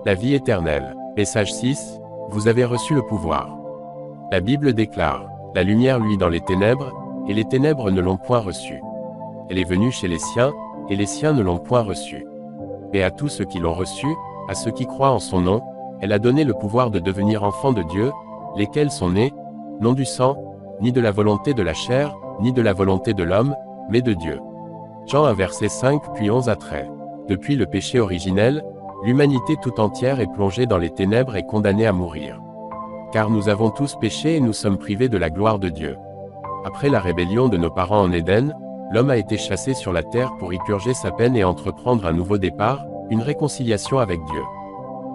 La vie éternelle. Message 6. Vous avez reçu le pouvoir. La Bible déclare, « La lumière luit dans les ténèbres, et les ténèbres ne l'ont point reçue. Elle est venue chez les siens, et les siens ne l'ont point reçue. Et à tous ceux qui l'ont reçue, à ceux qui croient en son nom, elle a donné le pouvoir de devenir enfants de Dieu, lesquels sont nés, non du sang, ni de la volonté de la chair, ni de la volonté de l'homme, mais de Dieu. » Jean 1 verset 5 puis 11 à 13. Depuis le péché originel, l'humanité tout entière est plongée dans les ténèbres et condamnée à mourir. Car nous avons tous péché et nous sommes privés de la gloire de Dieu. Après la rébellion de nos parents en Éden, l'homme a été chassé sur la terre pour y purger sa peine et entreprendre un nouveau départ, une réconciliation avec Dieu.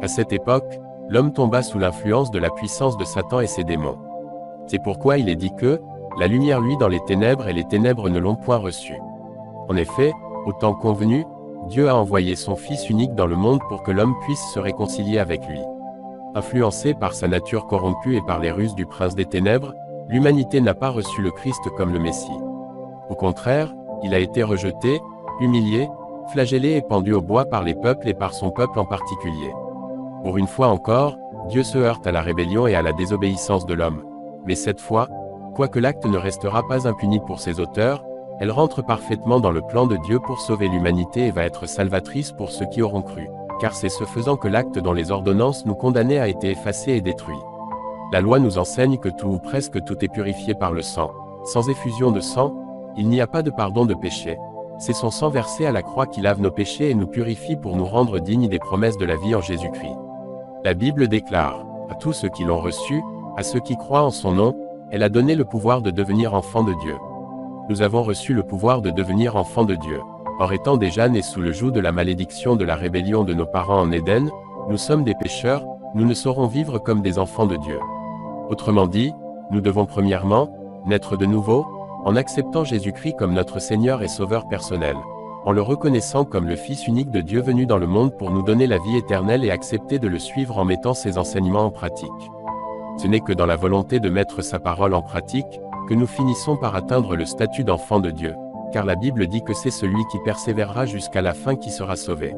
À cette époque, l'homme tomba sous l'influence de la puissance de Satan et ses démons. C'est pourquoi il est dit que « La lumière luit dans les ténèbres et les ténèbres ne l'ont point reçue. » En effet, au temps convenu, Dieu a envoyé son Fils unique dans le monde pour que l'homme puisse se réconcilier avec lui. Influencé par sa nature corrompue et par les ruses du prince des ténèbres, l'humanité n'a pas reçu le Christ comme le Messie. Au contraire, il a été rejeté, humilié, flagellé et pendu au bois par les peuples et par son peuple en particulier. Pour une fois encore, Dieu se heurte à la rébellion et à la désobéissance de l'homme. Mais cette fois, quoique l'acte ne restera pas impuni pour ses auteurs, elle rentre parfaitement dans le plan de Dieu pour sauver l'humanité et va être salvatrice pour ceux qui auront cru, car c'est ce faisant que l'acte dont les ordonnances nous condamnaient a été effacé et détruit. La loi nous enseigne que tout ou presque tout est purifié par le sang. Sans effusion de sang, il n'y a pas de pardon de péché. C'est son sang versé à la croix qui lave nos péchés et nous purifie pour nous rendre dignes des promesses de la vie en Jésus-Christ. La Bible déclare, « À tous ceux qui l'ont reçu, à ceux qui croient en son nom, elle a donné le pouvoir de devenir enfants de Dieu. » Nous avons reçu le pouvoir de devenir enfants de Dieu. Or étant déjà nés sous le joug de la malédiction de la rébellion de nos parents en Éden, nous sommes des pécheurs, nous ne saurons vivre comme des enfants de Dieu. Autrement dit, nous devons premièrement, naître de nouveau, en acceptant Jésus-Christ comme notre Seigneur et Sauveur personnel, en le reconnaissant comme le Fils unique de Dieu venu dans le monde pour nous donner la vie éternelle et accepter de le suivre en mettant ses enseignements en pratique. Ce n'est que dans la volonté de mettre sa parole en pratique, que nous finissons par atteindre le statut d'enfant de Dieu, car la Bible dit que c'est celui qui persévérera jusqu'à la fin qui sera sauvé.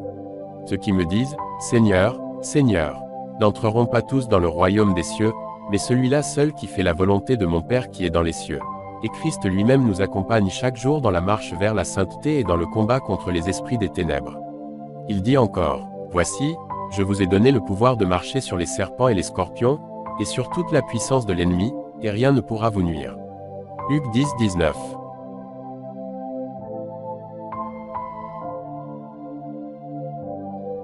Ceux qui me disent, « Seigneur, Seigneur », n'entreront pas tous dans le royaume des cieux, mais celui-là seul qui fait la volonté de mon Père qui est dans les cieux. Et Christ lui-même nous accompagne chaque jour dans la marche vers la sainteté et dans le combat contre les esprits des ténèbres. Il dit encore, « Voici, je vous ai donné le pouvoir de marcher sur les serpents et les scorpions, et sur toute la puissance de l'ennemi, et rien ne pourra vous nuire. » Luc 10, 19.